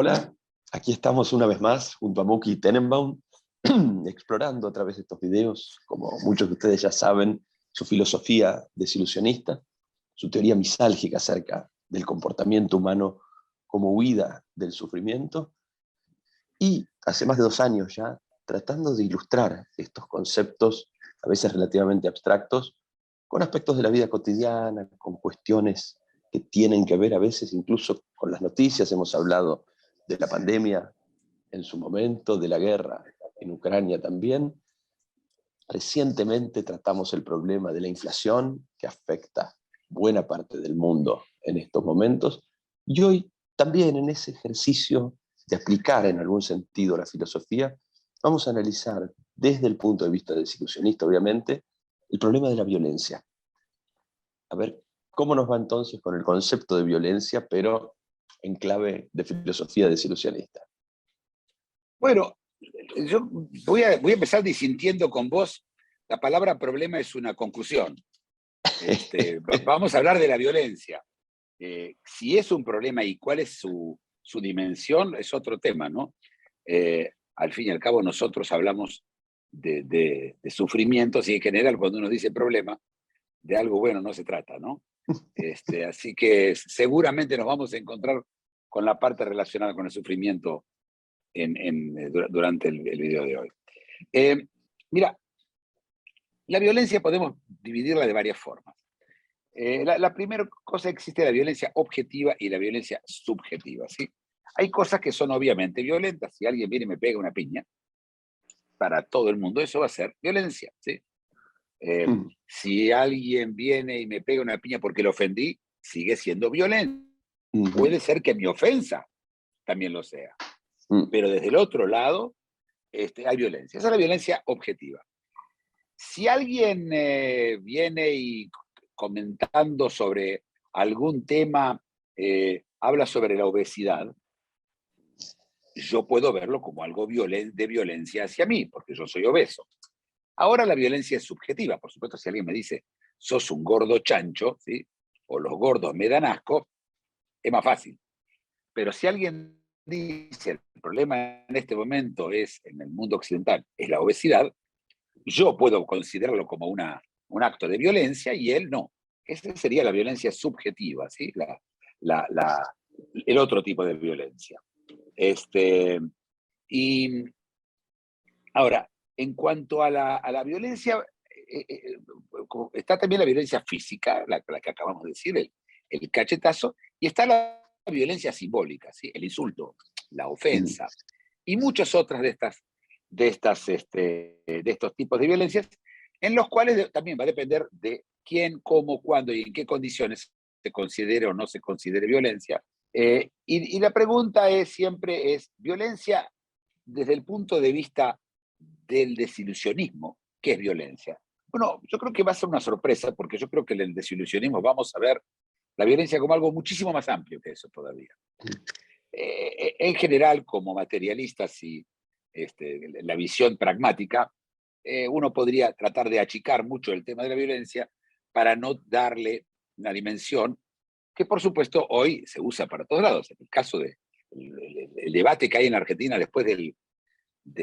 Hola, aquí estamos una vez más junto a Muki Tenenbaum, explorando a través de estos videos, como muchos de ustedes ya saben, su filosofía desilusionista, su teoría misálgica acerca del comportamiento humano como huida del sufrimiento, y hace más de 2 años ya tratando de ilustrar estos conceptos, a veces relativamente abstractos, con aspectos de la vida cotidiana, con cuestiones que tienen que ver a veces incluso con las noticias. Hemos hablado de la pandemia en su momento, de la guerra en Ucrania también. Recientemente tratamos el problema de la inflación, que afecta buena parte del mundo en estos momentos, y hoy también en ese ejercicio de aplicar en algún sentido la filosofía, vamos a analizar desde el punto de vista desilusionista, obviamente, el problema de la violencia. A ver cómo nos va entonces con el concepto de violencia, pero en clave de filosofía desilusionista. Bueno, yo voy a empezar disintiendo con vos. La palabra problema es una conclusión. Vamos a hablar de la violencia. Si es un problema y cuál es su dimensión, es otro tema, ¿no? Al fin y al cabo, nosotros hablamos de sufrimientos y en general, cuando uno dice problema, de algo bueno no se trata, ¿no? Así que seguramente nos vamos a encontrar con la parte relacionada con el sufrimiento durante el video de hoy. Mira, la violencia podemos dividirla de varias formas. La primera cosa, existe la violencia objetiva y la violencia subjetiva, ¿sí? Hay cosas que son obviamente violentas. Si alguien viene y me pega una piña, para todo el mundo eso va a ser violencia, ¿sí? Si alguien viene y me pega una piña porque lo ofendí, sigue siendo violencia. Puede ser que mi ofensa también lo sea. Pero desde el otro lado hay violencia. Esa es la violencia objetiva. Si alguien viene y comentando sobre algún tema, habla sobre la obesidad, yo puedo verlo como algo de violencia hacia mí, porque yo soy obeso. Ahora la violencia es subjetiva. Por supuesto, si alguien me dice, sos un gordo chancho, ¿sí? O los gordos me dan asco, es más fácil. Pero si alguien dice, el problema en este momento es, en el mundo occidental, es la obesidad, yo puedo considerarlo como un acto de violencia y él no. Esa sería la violencia subjetiva, ¿sí? El otro tipo de violencia. Y ahora, en cuanto a la violencia, está también la violencia física, la que acabamos de decir, el cachetazo, y está la violencia simbólica, ¿sí? El insulto, la ofensa, y muchas otras de estos tipos de violencias, en los cuales también va a depender de quién, cómo, cuándo y en qué condiciones se considere o no se considere violencia. Y la pregunta siempre es, ¿violencia desde el punto de vista del desilusionismo? ¿Qué es violencia? Bueno, yo creo que va a ser una sorpresa, porque yo creo que en el desilusionismo vamos a ver la violencia como algo muchísimo más amplio que eso todavía. En general, como materialistas y la visión pragmática, uno podría tratar de achicar mucho el tema de la violencia para no darle una dimensión que, por supuesto, hoy se usa para todos lados. En el caso del debate que hay en Argentina después del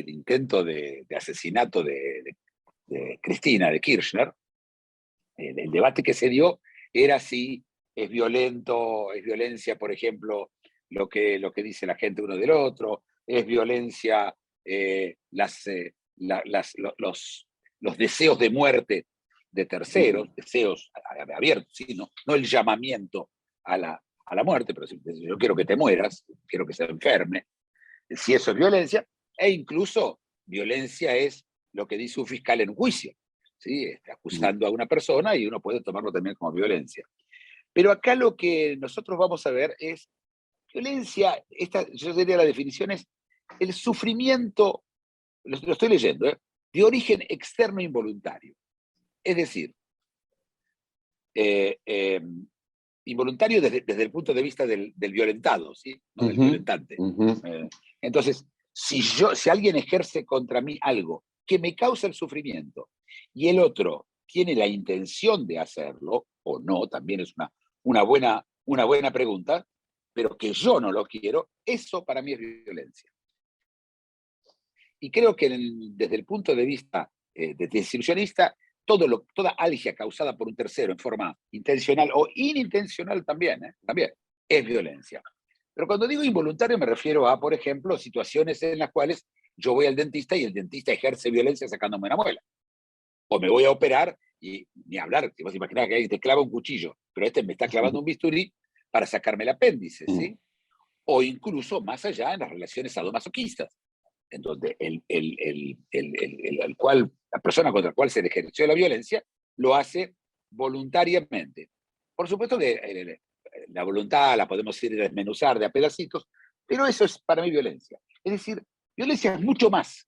intento de asesinato de Cristina, de Kirchner, el debate que se dio era si es violencia, por ejemplo, lo que dice la gente uno del otro, es violencia los deseos de muerte de terceros, deseos abiertos, ¿sí? No el llamamiento a la muerte, pero si yo quiero que te mueras, quiero que se enferme, si eso es violencia, e incluso violencia es lo que dice un fiscal en un juicio, ¿sí? Acusando a una persona, y uno puede tomarlo también como violencia. Pero acá lo que nosotros vamos a ver es violencia, yo diría la definición es el sufrimiento, lo estoy leyendo, de origen externo involuntario. Es decir, involuntario desde el punto de vista del violentado, ¿sí? No del violentante. Entonces, si alguien ejerce contra mí algo que me causa el sufrimiento y el otro tiene la intención de hacerlo, o no, también es una buena pregunta, pero que yo no lo quiero, eso para mí es violencia. Y creo que desde el punto de vista de desilusionista, toda algia causada por un tercero en forma intencional o inintencional también es violencia. Pero cuando digo involuntario me refiero a, por ejemplo, situaciones en las cuales yo voy al dentista y el dentista ejerce violencia sacándome una muela. O me voy a operar y ni hablar, si vos imaginás que alguien te clava un cuchillo, pero este me está clavando un bisturí para sacarme el apéndice, ¿sí? O incluso más allá en las relaciones sadomasoquistas, en donde la persona contra la cual se le ejerció la violencia lo hace voluntariamente. Por supuesto que la voluntad la podemos ir a desmenuzar de a pedacitos, pero eso es para mí violencia. Es decir, violencia es mucho más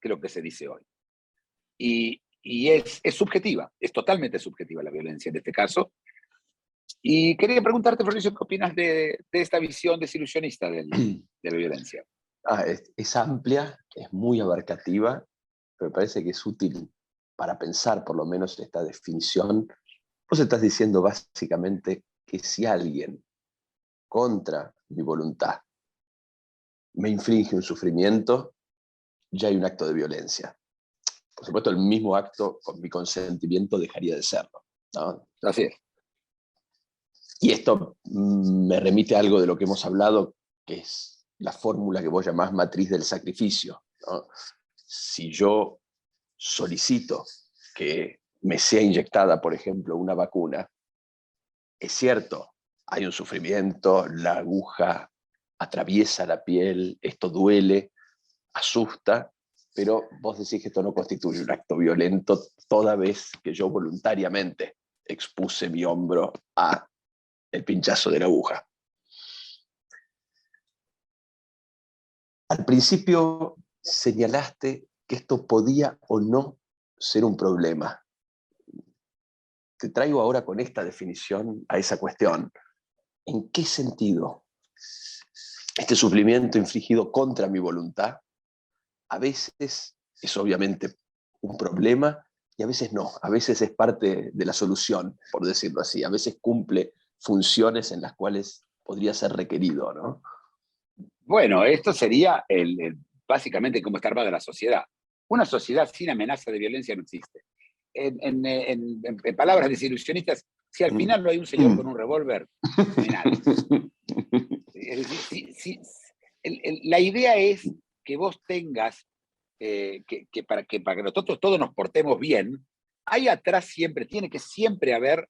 que lo que se dice hoy. Y es subjetiva, es totalmente subjetiva la violencia en este caso. Y quería preguntarte, Florencio, ¿qué opinas de esta visión desilusionista de la violencia? Es amplia, es muy abarcativa, pero me parece que es útil para pensar por lo menos esta definición. Vos estás diciendo básicamente que si alguien contra mi voluntad me inflige un sufrimiento, ya hay un acto de violencia. Por supuesto, el mismo acto con mi consentimiento dejaría de serlo, ¿no? Así es. Y esto me remite a algo de lo que hemos hablado, que es la fórmula que vos llamás matriz del sacrificio, ¿no? Si yo solicito que me sea inyectada, por ejemplo, una vacuna, es cierto, hay un sufrimiento, la aguja atraviesa la piel, esto duele, asusta, pero vos decís que esto no constituye un acto violento toda vez que yo voluntariamente expuse mi hombro a el pinchazo de la aguja. Al principio señalaste que esto podía o no ser un problema. Te traigo ahora con esta definición a esa cuestión. ¿En qué sentido este sufrimiento infligido contra mi voluntad a veces es obviamente un problema y a veces no? A veces es parte de la solución, por decirlo así. A veces cumple funciones en las cuales podría ser requerido, ¿no? Bueno, esto sería básicamente cómo está armada la sociedad. Una sociedad sin amenaza de violencia no existe. En palabras desilusionistas, si al final no hay un señor con un revólver, no hay nadie. Es decir, la idea es que vos tengas, que para que nosotros todos nos portemos bien, ahí atrás tiene que siempre haber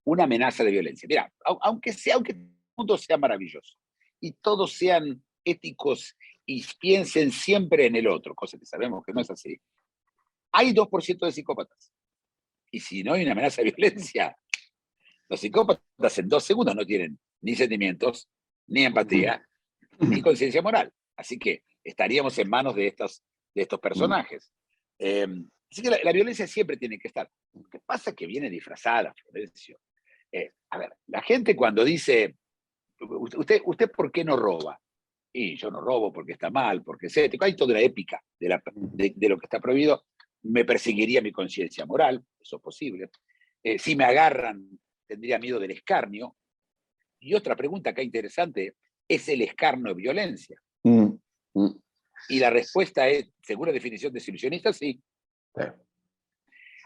una amenaza de violencia. Mira, aunque el mundo sea maravilloso y todos sean éticos y piensen siempre en el otro, cosa que sabemos que no es así, hay 2% de psicópatas. Y si no hay una amenaza de violencia, los psicópatas en 2 segundos no tienen ni sentimientos, ni empatía, ni conciencia moral. Así que estaríamos en manos de estos personajes. Así que la violencia siempre tiene que estar. Lo que pasa es que viene disfrazada, Florencio. A ver, la gente cuando dice, ¿usted por qué no roba? Y yo no robo porque está mal, porque es ético. Hay toda la épica de lo que está prohibido. Me perseguiría mi conciencia moral, eso es posible. Si me agarran, tendría miedo del escarnio. Y otra pregunta acá interesante, ¿es el escarnio violencia? Y la respuesta es, según la definición desilusionista, sí.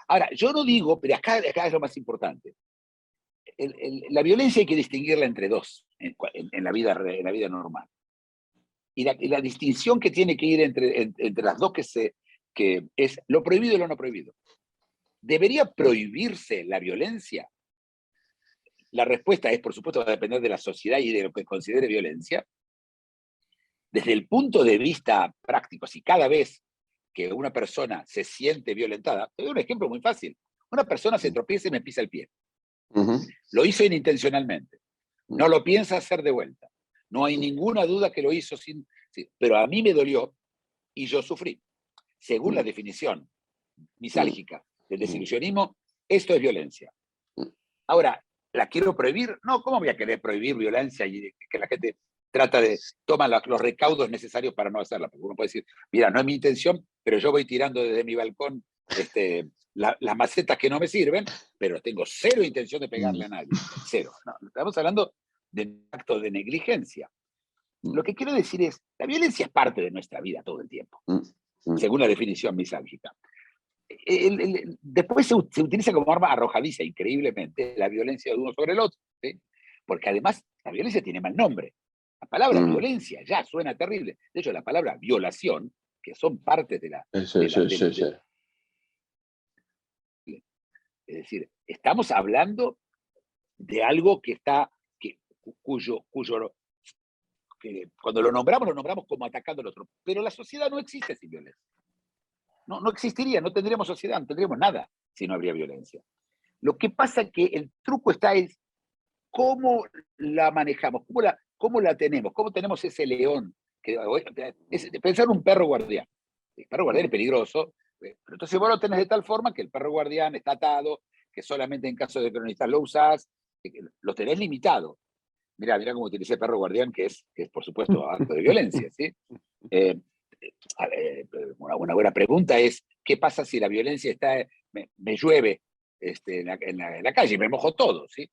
Ahora, yo no digo, pero acá es lo más importante. La violencia hay que distinguirla entre dos en la vida normal. Y la distinción que tiene que ir entre las dos que es lo prohibido y lo no prohibido. ¿Debería prohibirse la violencia? La respuesta es, por supuesto, va a depender de la sociedad y de lo que considere violencia. Desde el punto de vista práctico, si cada vez que una persona se siente violentada, te doy un ejemplo muy fácil. Una persona se tropieza y me pisa el pie. Lo hizo inintencionalmente. No lo piensa hacer de vuelta. No hay ninguna duda que lo hizo pero a mí me dolió y yo sufrí. Según la definición misálgica del desilusionismo, esto es violencia. Ahora, ¿la quiero prohibir? No, ¿cómo voy a querer prohibir violencia y que la gente toma los recaudos necesarios para no hacerla? Porque uno puede decir, mira, no es mi intención, pero yo voy tirando desde mi balcón las macetas que no me sirven, pero tengo cero intención de pegarle a nadie. Cero. No, estamos hablando de un acto de negligencia. Mm. Lo que quiero decir es, la violencia es parte de nuestra vida todo el tiempo, según la definición misálgica. Después se utiliza como arma arrojadiza, increíblemente, la violencia de uno sobre el otro, ¿sí? Porque además la violencia tiene mal nombre. La palabra violencia ya suena terrible. De hecho, la palabra violación, que son partes de la... Sí, sí, sí, sí. Es decir, estamos hablando de algo que está, que cuando lo nombramos como atacando al otro. Pero la sociedad no existe sin violencia. No existiría, no tendríamos sociedad, no tendríamos nada si no habría violencia. Lo que pasa es que el truco está es cómo la manejamos, cómo la tenemos, cómo tenemos ese león. Pensar en un perro guardián. El perro guardián es peligroso, pero entonces vos lo tenés de tal forma que el perro guardián está atado, que solamente en caso de que lo necesitas lo usás, que lo tenés limitado. Mirá cómo utilicé perro guardián, que es por supuesto acto de violencia, ¿sí? Una buena pregunta es, ¿qué pasa si la violencia está, me llueve en la calle y me mojo todo, ¿sí?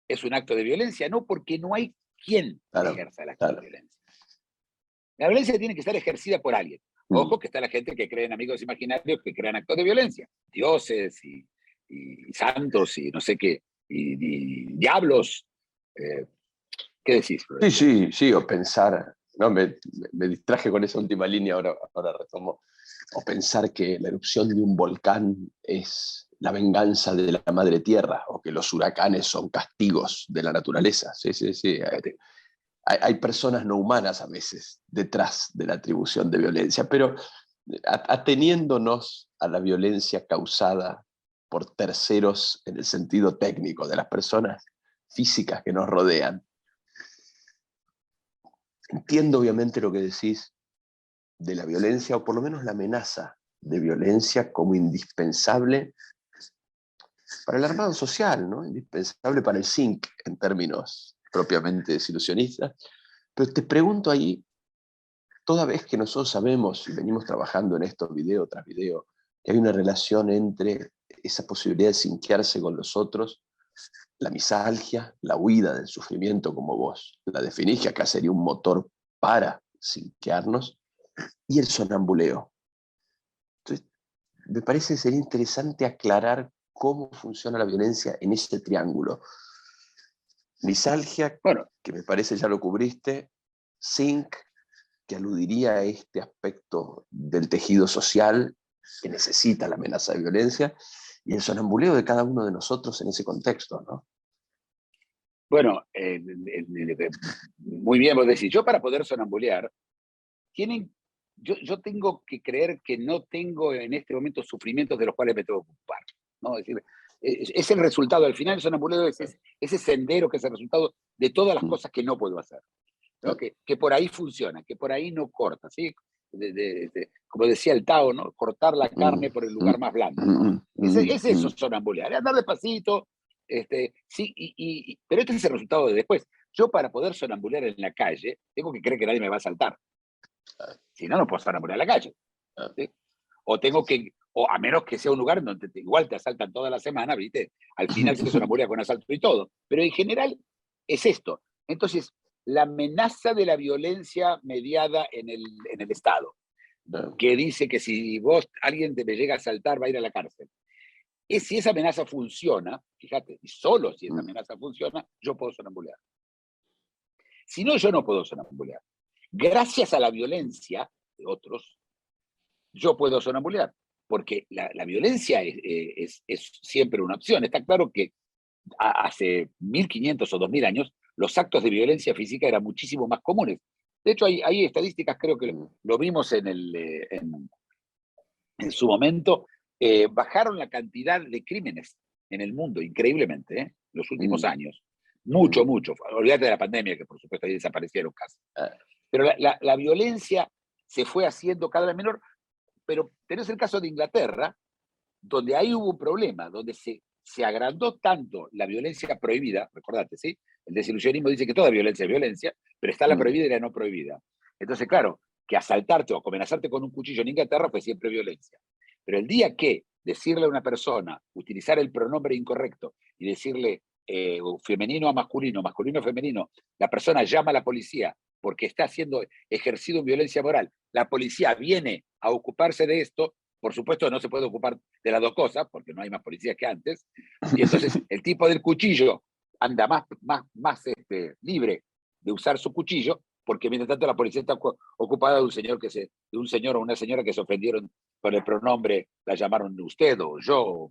¿Es un acto de violencia? No, porque no hay quien ejerza el acto de violencia. La violencia tiene que estar ejercida por alguien. Ojo que está la gente que cree en amigos imaginarios que crean actos de violencia. Dioses y santos y no sé qué, y diablos. ¿Qué decís, Florencio? Sí, o pensar, no, me distraje con esa última línea, ahora retomo, o pensar que la erupción de un volcán es la venganza de la madre tierra, o que los huracanes son castigos de la naturaleza. Sí. Hay personas no humanas a veces detrás de la atribución de violencia, pero ateniéndonos a la violencia causada por terceros en el sentido técnico de las personas físicas que nos rodean. Entiendo obviamente lo que decís de la violencia, o por lo menos la amenaza de violencia como indispensable para el armado social, ¿no? Indispensable para el zinc en términos propiamente desilusionistas. Pero te pregunto ahí, toda vez que nosotros sabemos y venimos trabajando en esto video tras video, que hay una relación entre esa posibilidad de zinquearse con los otros, la misalgia, la huida del sufrimiento, como vos la definís, que acá sería un motor para zinquearnos, y el sonambuleo. Entonces, me parece que sería interesante aclarar cómo funciona la violencia en ese triángulo. Misalgia, bueno, que me parece ya lo cubriste, zinc, que aludiría a este aspecto del tejido social que necesita la amenaza de violencia, y el sonambuleo de cada uno de nosotros en ese contexto, ¿no? Bueno, muy bien vos decís, yo para poder sonambulear, yo tengo que creer que no tengo en este momento sufrimientos de los cuales me tengo que ocupar, ¿no? Es decir, es el resultado, al final el sonambuleo es ese sendero que es el resultado de todas las cosas que no puedo hacer, ¿no? Que por ahí funciona, que por ahí no corta, ¿sí? Como decía el Tao, ¿no? Cortar la carne por el lugar más blando. Es eso, sonambulear, es andar despacito, sí, pero este es el resultado de después. Yo para poder sonambulear en la calle, tengo que creer que nadie me va a asaltar. Si no, no puedo sonambulear en la calle. ¿Sí? O a menos que sea un lugar donde igual te asaltan toda la semana, ¿viste? Al final se sonambulea con asalto y todo. Pero en general es esto. Entonces, la amenaza de la violencia mediada en el Estado, que dice que si alguien te me llega a asaltar, va a ir a la cárcel. Si esa amenaza funciona, fíjate, y solo si esa amenaza funciona, yo puedo sonambulear. Si no, yo no puedo sonambulear. Gracias a la violencia de otros, yo puedo sonambulear, porque la violencia es siempre una opción. Está claro que hace 1500 o 2000 años los actos de violencia física eran muchísimo más comunes. De hecho, hay estadísticas, creo que lo vimos en su momento, bajaron la cantidad de crímenes en el mundo, increíblemente, en los últimos años. Mucho. Olvídate de la pandemia, que por supuesto ahí desaparecieron casi. Pero la violencia se fue haciendo cada vez menor, pero tenés el caso de Inglaterra, donde ahí hubo un problema, donde se agrandó tanto la violencia prohibida, recordate, ¿sí? El desilusionismo dice que toda violencia es violencia, pero está la prohibida y la no prohibida. Entonces, claro, que asaltarte o amenazarte con un cuchillo en Inglaterra fue siempre violencia. Pero el día que decirle a una persona, utilizar el pronombre incorrecto y decirle femenino a masculino, masculino a femenino, la persona llama a la policía porque está ejercido violencia moral, la policía viene a ocuparse de esto, por supuesto no se puede ocupar de las dos cosas, porque no hay más policías que antes, y entonces el tipo del cuchillo anda más libre de usar su cuchillo, porque mientras tanto la policía está ocupada de un señor o una señora que se ofendieron con el pronombre, la llamaron usted o yo, o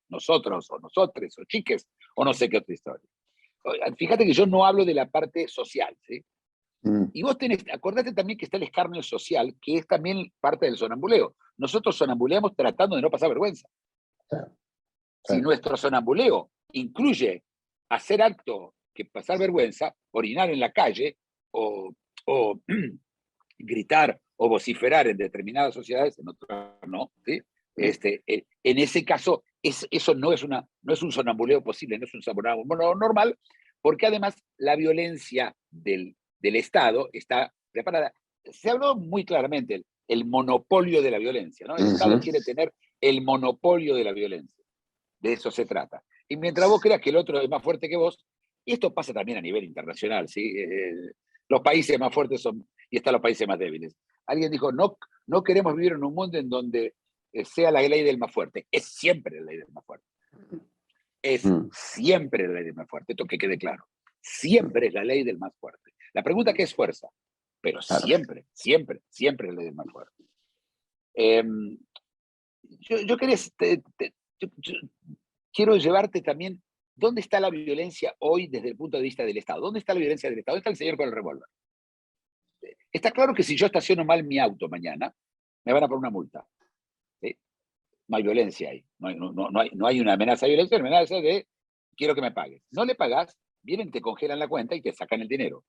nosotros o nosotres o chiques, o no sé qué otra historia. Fíjate que yo no hablo de la parte social, ¿sí? Y vos acordate también que está el escarnio social, que es también parte del sonambuleo. Nosotros sonambuleamos tratando de no pasar vergüenza. Si nuestro sonambuleo incluye hacer acto que pasar vergüenza, orinar en la calle o gritar o vociferar en determinadas sociedades, en otras no, ¿sí? En ese caso, eso no es un sonambuleo posible, no es un sonambuleo normal, porque además la violencia del Estado está preparada. Se habló muy claramente el monopolio de la violencia, ¿no? El Estado quiere tener el monopolio de la violencia. De eso se trata. Y mientras vos creas que el otro es más fuerte que vos, y esto pasa también a nivel internacional, ¿sí? Los países más fuertes y están los países más débiles. Alguien dijo, no queremos vivir en un mundo en donde sea la ley del más fuerte. Es siempre la ley del más fuerte. Es siempre la ley del más fuerte, esto que quede claro. Siempre es la ley del más fuerte. La pregunta es qué es fuerza, pero siempre es la ley del más fuerte. Yo quería, quiero llevarte también, ¿dónde está la violencia hoy desde el punto de vista del Estado? ¿Dónde está la violencia del Estado? ¿Dónde está el señor con el revólver? Está claro que si yo estaciono mal mi auto mañana, me van a poner una multa. ¿Sí? No hay violencia ahí. No hay una amenaza de violencia, una amenaza de quiero que me pagues. No le pagas, vienen, te congelan la cuenta y te sacan el dinero.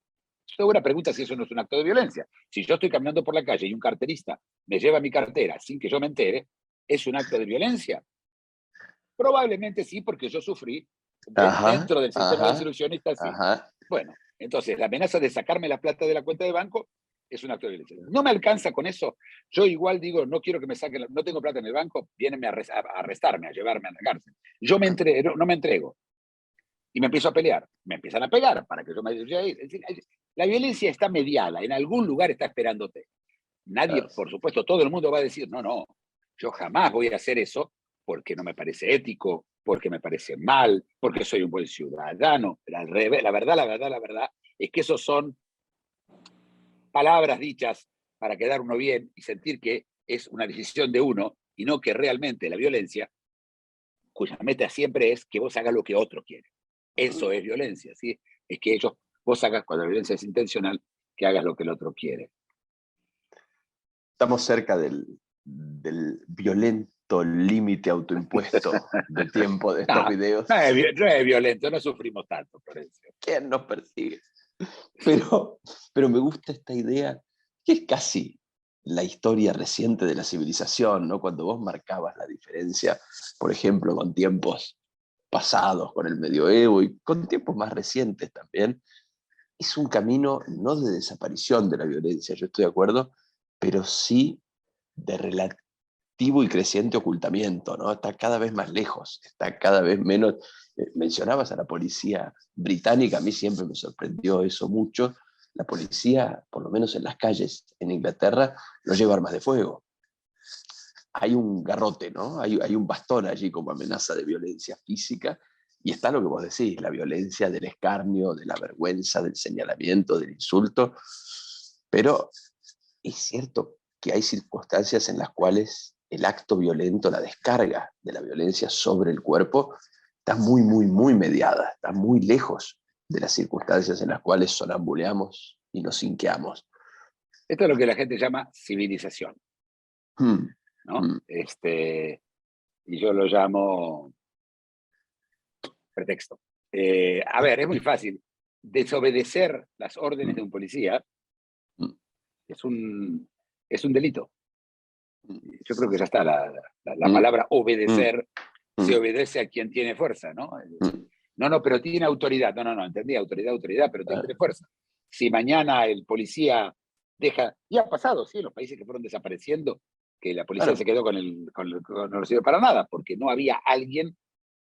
Yo una pregunta si eso no es un acto de violencia. Si yo estoy caminando por la calle y un carterista me lleva mi cartera sin que yo me entere, ¿es un acto de violencia? Probablemente sí, porque yo sufrí dentro del sistema de solucionistas, sí. Bueno, entonces la amenaza de sacarme la plata de la cuenta de banco es un acto de violencia. No me alcanza con eso. Yo igual digo, no quiero que me saquen, no tengo plata en el banco, vienen a arrestarme, a llevarme a la cárcel. Yo no me entrego. Y me empiezo a pelear. Me empiezan a pegar para que yo me... Es decir, la violencia está mediada, en algún lugar está esperándote. Nadie, por supuesto, todo el mundo va a decir, no, yo jamás voy a hacer eso porque no me parece ético, porque me parece mal, porque soy un buen ciudadano. Pero al revés, la verdad es que esos son palabras dichas para quedar uno bien y sentir que es una decisión de uno y no que realmente la violencia, cuya meta siempre es que vos hagas lo que otro quiere. Eso es violencia, ¿sí? Es que vos hagas, cuando la violencia es intencional, que hagas lo que el otro quiere. Estamos cerca del violento límite autoimpuesto de tiempo de estos videos. No es violento, no sufrimos tanto por eso. ¿Quién nos persigue? Pero me gusta esta idea, que es casi la historia reciente de la civilización, ¿no? Cuando vos marcabas la diferencia, por ejemplo, con tiempos pasados, con el medioevo y con tiempos más recientes también, es un camino no de desaparición de la violencia, yo estoy de acuerdo, pero sí de relativo y creciente ocultamiento, ¿no? Está cada vez más lejos, está cada vez menos. Mencionabas a la policía británica, a mí siempre me sorprendió eso mucho. La policía, por lo menos en las calles en Inglaterra, no lleva armas de fuego. Hay un garrote, ¿no? Hay un bastón allí como amenaza de violencia física, y está lo que vos decís, la violencia del escarnio, de la vergüenza, del señalamiento, del insulto. Pero es cierto que hay circunstancias en las cuales el acto violento, la descarga de la violencia sobre el cuerpo, está muy, muy, muy mediada, está muy lejos de las circunstancias en las cuales sonambuleamos y nos inqueamos. Esto es lo que la gente llama civilización, ¿no? Y yo lo llamo pretexto. A ver, es muy fácil. Desobedecer las órdenes de un policía es un delito. Yo creo que ya está. La palabra obedecer se obedece a quien tiene fuerza, ¿no? No, pero tiene autoridad. No, entendí, autoridad, pero tiene fuerza. Si mañana el policía deja, y ha pasado, sí, en los países que fueron desapareciendo, que la policía se quedó no sirve para nada, porque no había alguien,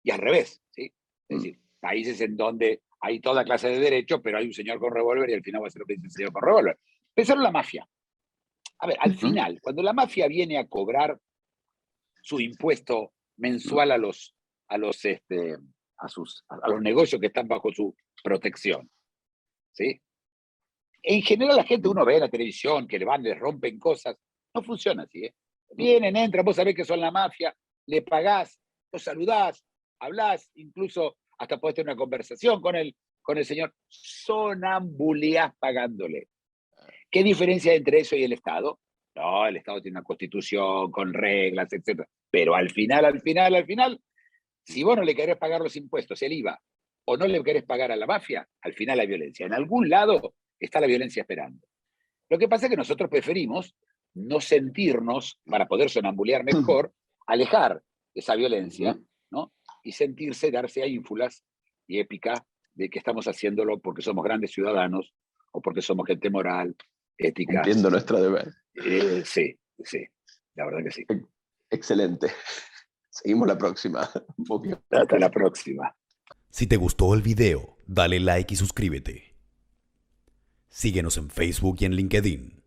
y al revés, ¿sí? Es decir, países en donde hay toda clase de derechos, pero hay un señor con revólver y al final va a ser lo que dice el señor con revólver. Pensaron la mafia. A ver, al final, cuando la mafia viene a cobrar su impuesto mensual a los negocios que están bajo su protección, ¿sí? En general la gente, uno ve en la televisión que le van, les rompen cosas, no funciona así, ¿eh? Vienen, entran, vos sabés que son la mafia, le pagás, los saludás, hablás, incluso hasta podés tener una conversación con el señor, sonambuleás pagándole. ¿Qué diferencia hay entre eso y el Estado? No, el Estado tiene una constitución con reglas, etc. Pero al final, si vos no le querés pagar los impuestos, el IVA, o no le querés pagar a la mafia, al final hay violencia. En algún lado está la violencia esperando. Lo que pasa es que nosotros preferimos no sentirnos, para poder sonambulear mejor, alejar esa violencia, ¿no? Y sentirse, darse a ínfulas y épica de que estamos haciéndolo porque somos grandes ciudadanos o porque somos gente moral, ética. Cumpliendo nuestro deber. Sí, la verdad que sí. Excelente. Seguimos la próxima. Hasta la próxima. Si te gustó el video, dale like y suscríbete. Síguenos en Facebook y en LinkedIn.